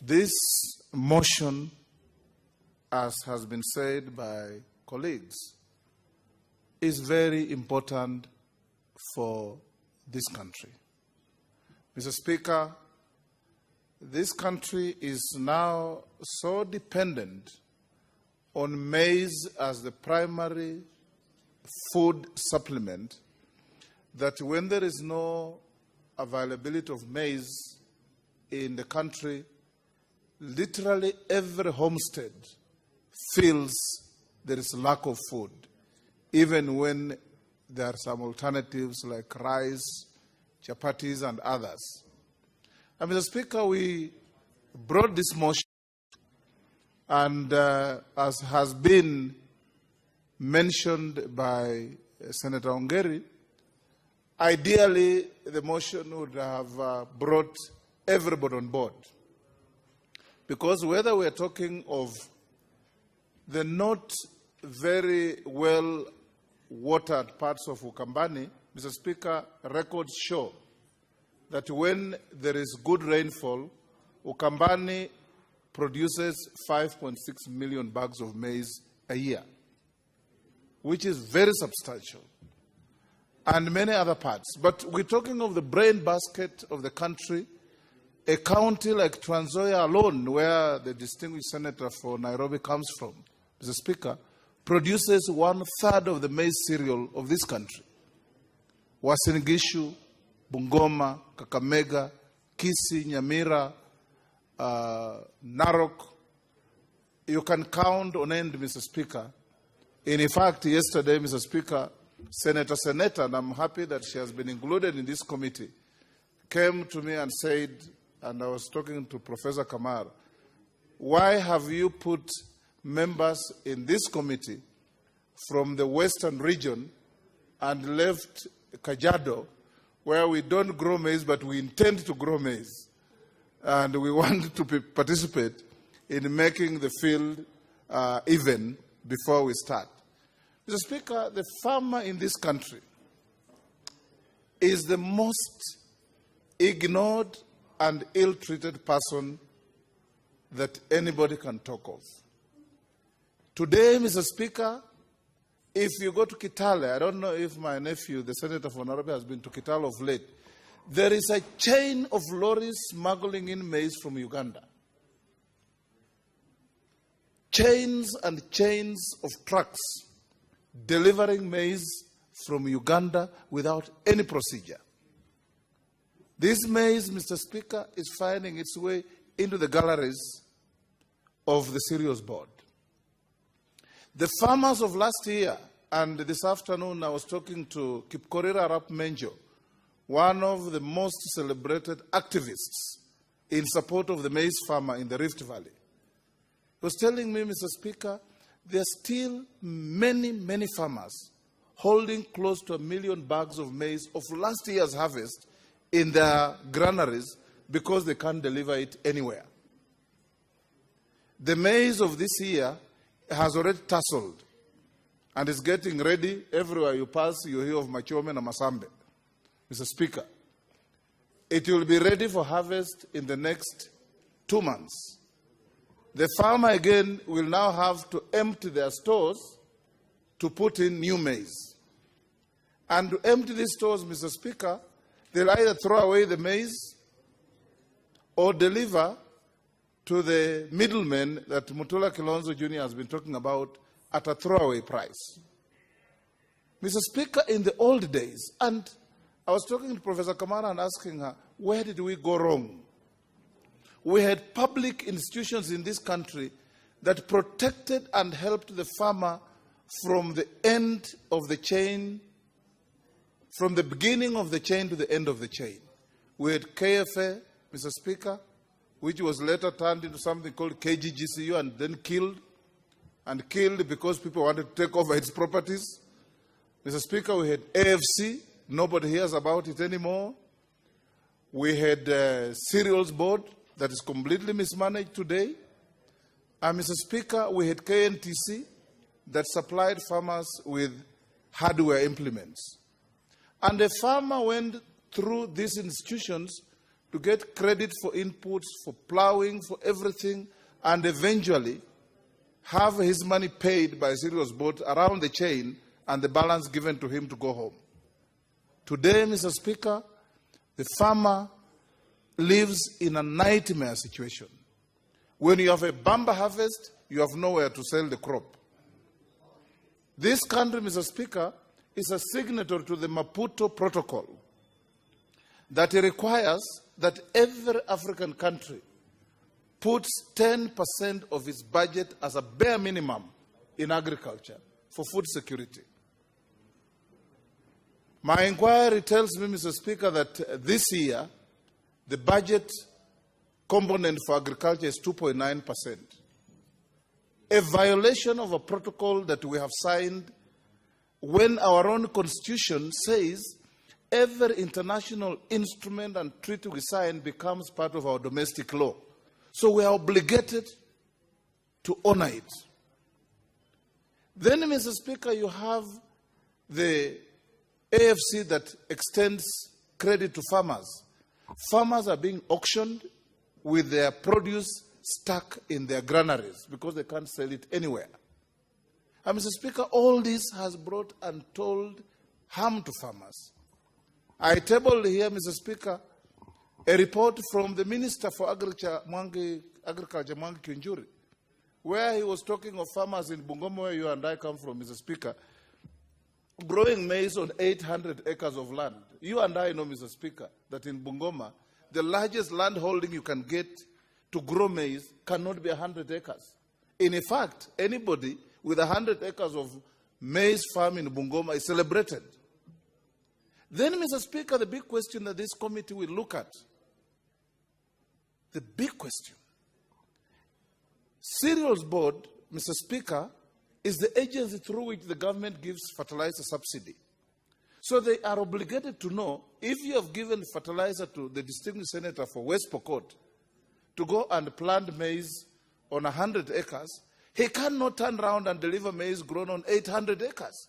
This motion, as has been said by colleagues, is very important for this country. Mr. Speaker, this country is now so dependent on maize as the primary food supplement that when there is no availability of maize in the country, literally every homestead feels there is lack of food, even when there are some alternatives like rice, chapatis, and others. And Mr. Speaker, we brought this motion, and as has been mentioned by Senator Ongeri, ideally the motion would have brought everybody on board. Because whether we're talking of the not very well watered parts of Ukambani, Mr. Speaker, records show that when there is good rainfall, Ukambani produces 5.6 million bags of maize a year, which is very substantial, and many other parts. But we're talking of the brain basket of the country. A county like Trans Nzoia alone, where the distinguished senator for Nairobi comes from, Mr. Speaker, produces 1/3 of the maize cereal of this country. Uasin Gishu, Bungoma, Kakamega, Kisii, Nyamira, Narok. You can count on end, Mr. Speaker. In fact, yesterday, Mr. Speaker, Senator, and I'm happy that she has been included in this committee, came to me and said, and I was talking to Professor Kamar, why have you put members in this committee from the western region and left Kajiado, where we don't grow maize, but we intend to grow maize, and we want to participate in making the field even before we start? Mr. Speaker, the farmer in this country is the most ignored and ill-treated person that anybody can talk of. Today, Mr. Speaker, if you go to Kitale, I don't know if my nephew, the senator for Nairobi, has been to Kitale of late, there is a chain of lorries smuggling in maize from Uganda. Chains and chains of trucks delivering maize from Uganda without any procedure. This maize, Mr. Speaker, is finding its way into the galleries of the Cereals Board. The farmers of last year, and this afternoon I was talking to Kipkorira Arap Menjo, one of the most celebrated activists in support of the maize farmer in the Rift Valley. He was telling me, Mr. Speaker, there are still many, many farmers holding close to 1 million bags of maize of last year's harvest in their granaries because they can't deliver it anywhere. The maize of this year has already tasseled and is getting ready. Everywhere you pass, you hear of Machome and Masambe. Mr. Speaker, it will be ready for harvest in the next 2 months. The farmer again will now have to empty their stores to put in new maize. And to empty these stores, Mr. Speaker, they'll either throw away the maize or deliver to the middlemen that Mutula Kilonzo Jr. has been talking about at a throwaway price. Mr. Speaker, in the old days, and I was talking to Professor Kamara and asking her, where did we go wrong? We had public institutions in this country that protected and helped the farmer from the end of the chain, from the beginning of the chain to the end of the chain. We had KFA, Mr. Speaker, which was later turned into something called KGGCU and then killed because people wanted to take over its properties. Mr. Speaker, we had AFC. Nobody hears about it anymore. We had Cereals Board that is completely mismanaged today. And Mr. Speaker, we had KNTC that supplied farmers with hardware implements. And the farmer went through these institutions to get credit for inputs, for plowing, for everything, and eventually have his money paid by a serious boat around the chain and the balance given to him to go home. Today, Mr. Speaker, the farmer lives in a nightmare situation. When you have a bumper harvest, you have nowhere to sell the crop. This country, Mr. Speaker, is a signatory to the Maputo Protocol that requires that every African country puts 10% of its budget as a bare minimum in agriculture for food security. My inquiry tells me, Mr. Speaker, that this year the budget component for agriculture is 2.9%. A violation of a protocol that we have signed when our own constitution says every international instrument and treaty we sign becomes part of our domestic law. So we are obligated to honor it. Then, Mr. Speaker, you have the AFC that extends credit to farmers. Farmers are being auctioned with their produce stuck in their granaries because they can't sell it anywhere. And Mr. Speaker, all this has brought untold harm to farmers. I tabled here, Mr. Speaker, a report from the Minister for Agriculture, Mwangi Kinjuri, where he was talking of farmers in Bungoma, where you and I come from, Mr. Speaker, growing maize on 800 acres of land. You and I know, Mr. Speaker, that in Bungoma, the largest land holding you can get to grow maize cannot be 100 acres. In fact, anybody with 100 acres of maize farm in Bungoma is celebrated. Then, Mr. Speaker, the big question that this committee will look at, the big question. Cereals Board, Mr. Speaker, is the agency through which the government gives fertilizer subsidy. So they are obligated to know if you have given fertilizer to the distinguished senator for West Pokot to go and plant maize on 100 acres, he cannot turn around and deliver maize grown on 800 acres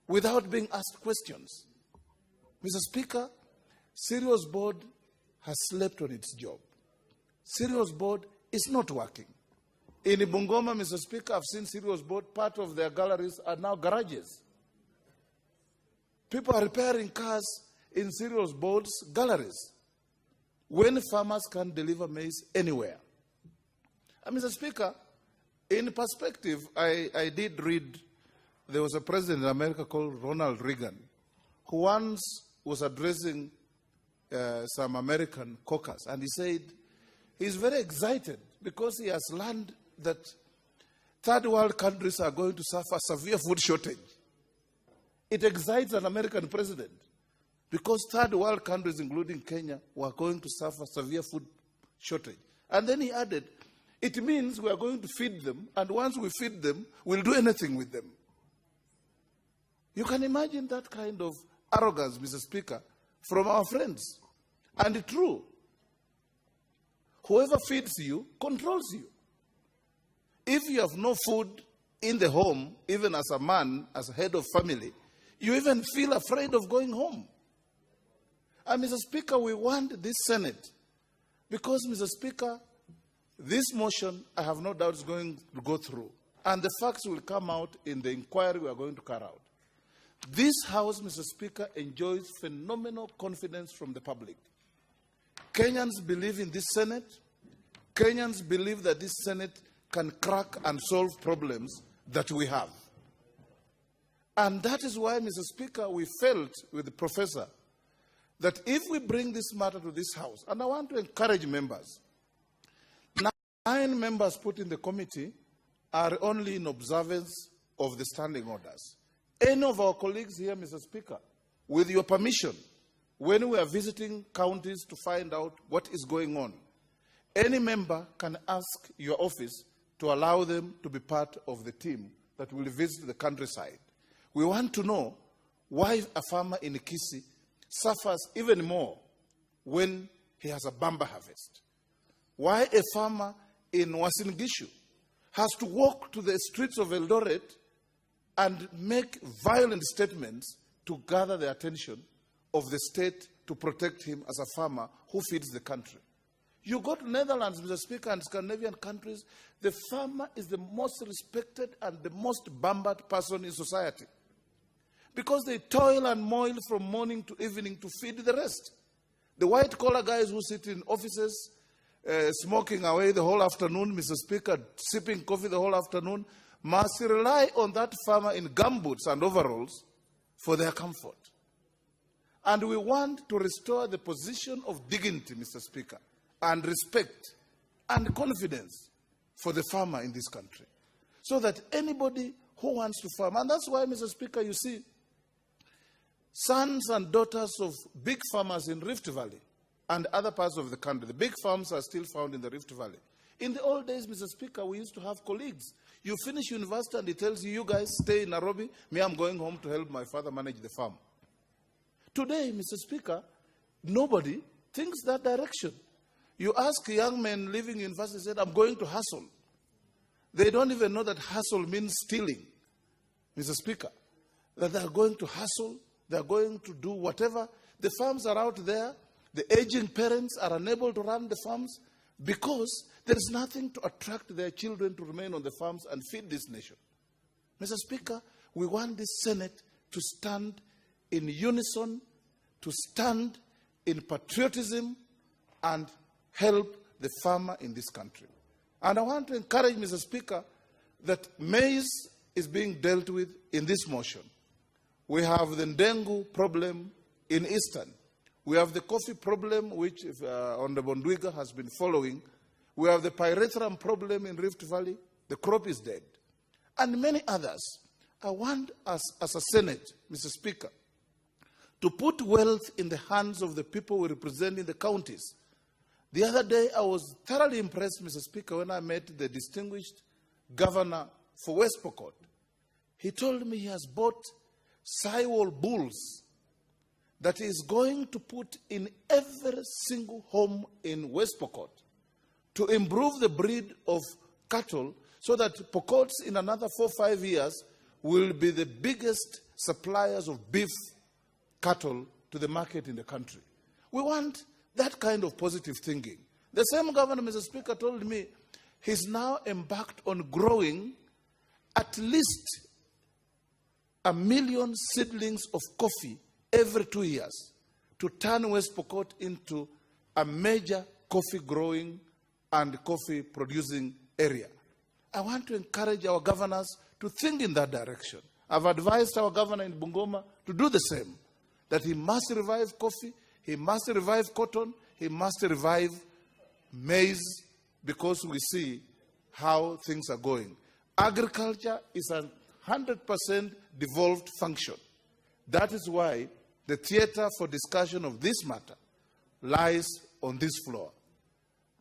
without being asked questions. Mr. Speaker, Cereals Board has slept on its job. Cereals Board is not working. In Bungoma, Mr. Speaker, I've seen Cereals Board, part of their galleries are now garages. People are repairing cars in Cereals Board's galleries when farmers can't deliver maize anywhere. And Mr. Speaker, in perspective, I did read, there was a president in America called Ronald Reagan, who once was addressing some American caucus, and he said he's very excited because he has learned that third world countries are going to suffer severe food shortage. It excites an American president because third world countries, including Kenya, were going to suffer severe food shortage. And then he added, it means we are going to feed them, and once we feed them, we'll do anything with them. You can imagine that kind of arrogance, Mr. Speaker, from our friends. And it's true. Whoever feeds you controls you. If you have no food in the home, even as a man, as a head of family, you even feel afraid of going home. And Mr. Speaker, we want this Senate because, Mr. Speaker, this motion, I have no doubt, is going to go through. And the facts will come out in the inquiry we are going to carry out. This House, Mr. Speaker, enjoys phenomenal confidence from the public. Kenyans believe in this Senate. Kenyans believe that this Senate can crack and solve problems that we have. And that is why, Mr. Speaker, we felt with the professor that if we bring this matter to this House, and I want to encourage members, 9 members put in the committee are only in observance of the standing orders. Any of our colleagues here, Mr. Speaker, with your permission, when we are visiting counties to find out what is going on, any member can ask your office to allow them to be part of the team that will visit the countryside. We want to know why a farmer in Kisii suffers even more when he has a bumper harvest. Why a farmer in Uasin Gishu has to walk to the streets of Eldoret and make violent statements to gather the attention of the state to protect him as a farmer who feeds the country. You go to Netherlands, Mr. Speaker, and Scandinavian countries, the farmer is the most respected and the most bambered person in society, because they toil and moil from morning to evening to feed the rest. The white-collar guys who sit in offices, smoking away the whole afternoon, Mr. Speaker, sipping coffee the whole afternoon, must rely on that farmer in gumboots and overalls for their comfort. And we want to restore the position of dignity, Mr. Speaker, and respect and confidence for the farmer in this country, so that anybody who wants to farm, and that's why, Mr. Speaker, you see, sons and daughters of big farmers in Rift Valley and other parts of the country, the big farms are still found in the Rift Valley. In the old days, Mr. Speaker, we used to have colleagues. You finish university and he tells you, you guys stay in Nairobi, me, I'm going home to help my father manage the farm. Today, Mr. Speaker, nobody thinks that direction. You ask young men living in university, said, I'm going to hustle. They don't even know that hustle means stealing, Mr. Speaker. That they are going to hustle, they are going to do whatever. The farms are out there. The aging parents are unable to run the farms because there is nothing to attract their children to remain on the farms and feed this nation. Mr. Speaker, we want this Senate to stand in unison, to stand in patriotism and help the farmer in this country. And I want to encourage, Mr. Speaker, that maize is being dealt with in this motion. We have the dengue problem in Eastern. We have the coffee problem, which Honorable Ndwiga has been following. We have the pyrethrum problem in Rift Valley. The crop is dead. And many others. I want us as a Senate, Mr. Speaker, to put wealth in the hands of the people we represent in the counties. The other day, I was thoroughly impressed, Mr. Speaker, when I met the distinguished governor for West Pokot. He told me he has bought Saiwal bulls that he is going to put in every single home in West Pokot to improve the breed of cattle so that Pokots in another 4 or 5 years will be the biggest suppliers of beef cattle to the market in the country. We want that kind of positive thinking. The same governor, Mr. Speaker, told me he's now embarked on growing at least 1 million seedlings of coffee every 2 years to turn West Pokot into a major coffee growing and coffee producing area. I want to encourage our governors to think in that direction. I've advised our governor in Bungoma to do the same, that he must revive coffee, he must revive cotton, he must revive maize, because we see how things are going. Agriculture is a 100% devolved function. That is why the theater for discussion of this matter lies on this floor.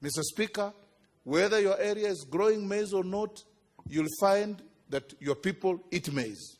Mr. Speaker, whether your area is growing maize or not, you'll find that your people eat maize.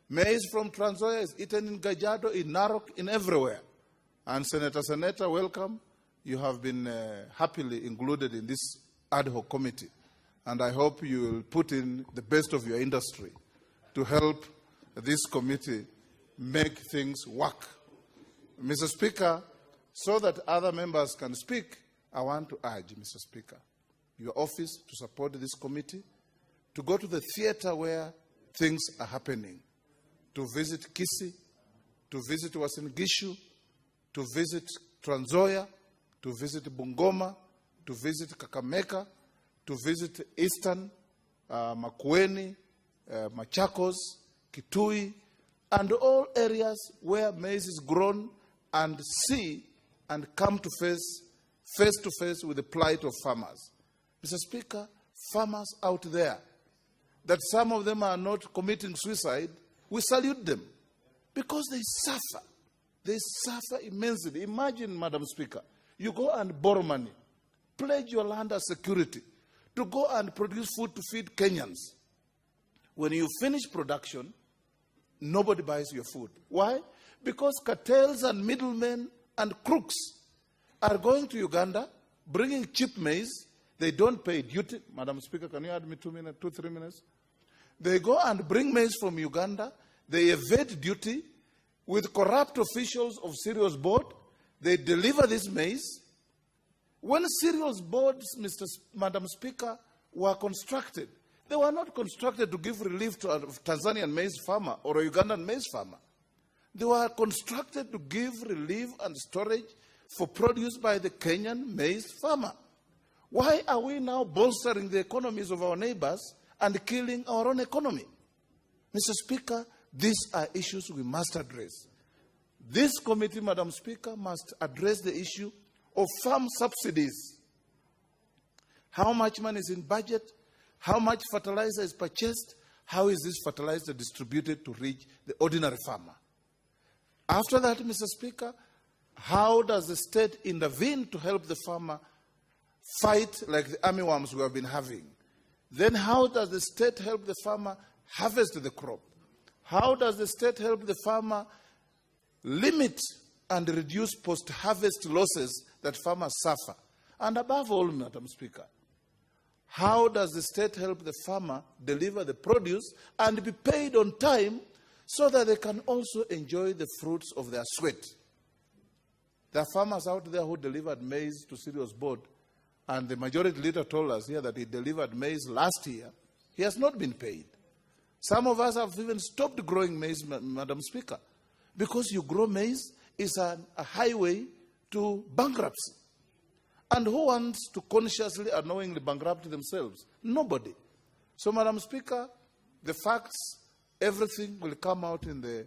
Maize from Trans Nzoia is eaten in Gajado, in Narok, in everywhere. And Senator, welcome. You have been happily included in this ad hoc committee. And I hope you will put in the best of your industry to help this committee make things work. Mr. Speaker, so that other members can speak, I want to urge, Mr. Speaker, your office to support this committee, to go to the theater where things are happening, to visit Kisii, to visit Uasin Gishu, to visit Trans Nzoia, to visit Bungoma, to visit Kakamega, to visit Eastern, Makueni, Machakos, Kitui, and all areas where maize is grown, and see and come to face to face with the plight of farmers. Mr. Speaker, farmers out there, that some of them are not committing suicide, we salute them because they suffer. They suffer immensely. Imagine, Madam Speaker, you go and borrow money, pledge your land as security to go and produce food to feed Kenyans. When you finish production, nobody buys your food. Why? Because cartels and middlemen and crooks are going to Uganda, bringing cheap maize. They don't pay duty. Madam Speaker, can you add me 2 minutes, 2-3 minutes? They go and bring maize from Uganda. They evade duty. with corrupt officials of cereals board. They deliver this maize. When cereals boards, Madam Speaker, were constructed, they were not constructed to give relief to a Tanzanian maize farmer or a Ugandan maize farmer. They were constructed to give relief and storage for produce by the Kenyan maize farmer. Why are we now bolstering the economies of our neighbors and killing our own economy? Mr. Speaker, these are issues we must address. This committee, Madam Speaker, must address the issue of farm subsidies. How much money is in budget? How much fertilizer is purchased? How is this fertilizer distributed to reach the ordinary farmer? After that, Mr. Speaker, how does the state intervene to help the farmer fight like the armyworms we have been having? Then how does the state help the farmer harvest the crop? How does the state help the farmer limit and reduce post-harvest losses that farmers suffer? And above all, Madam Speaker, how does the state help the farmer deliver the produce and be paid on time so that they can also enjoy the fruits of their sweat? There are farmers out there who delivered maize to cereals board, and the majority leader told us here that he delivered maize last year. He has not been paid. Some of us have even stopped growing maize, Madam Speaker, because you grow maize is a highway to bankruptcy. And who wants to consciously or knowingly bankrupt themselves? Nobody. So, Madam Speaker, the facts, everything will come out in the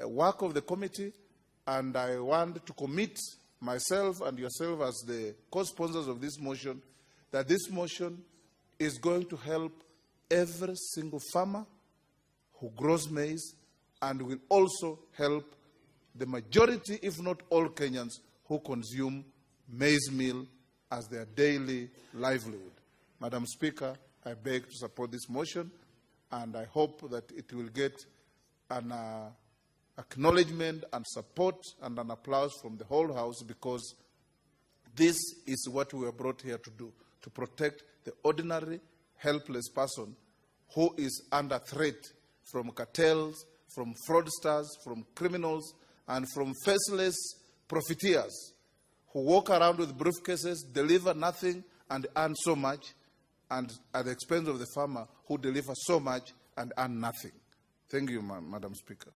work of the committee, and I want to commit myself and yourself as the co-sponsors of this motion, that this motion is going to help every single farmer who grows maize, and will also help the majority, if not all Kenyans, who consume maize meal as their daily livelihood. Madam Speaker, I beg to support this motion, and I hope that it will get an acknowledgement and support and an applause from the whole House, because this is what we were brought here to do, to protect the ordinary, helpless person who is under threat from cartels, from fraudsters, from criminals, and from faceless profiteers who walk around with briefcases, deliver nothing, and earn so much, and at the expense of the farmer who delivers so much and earn nothing. Thank you, Madam Speaker.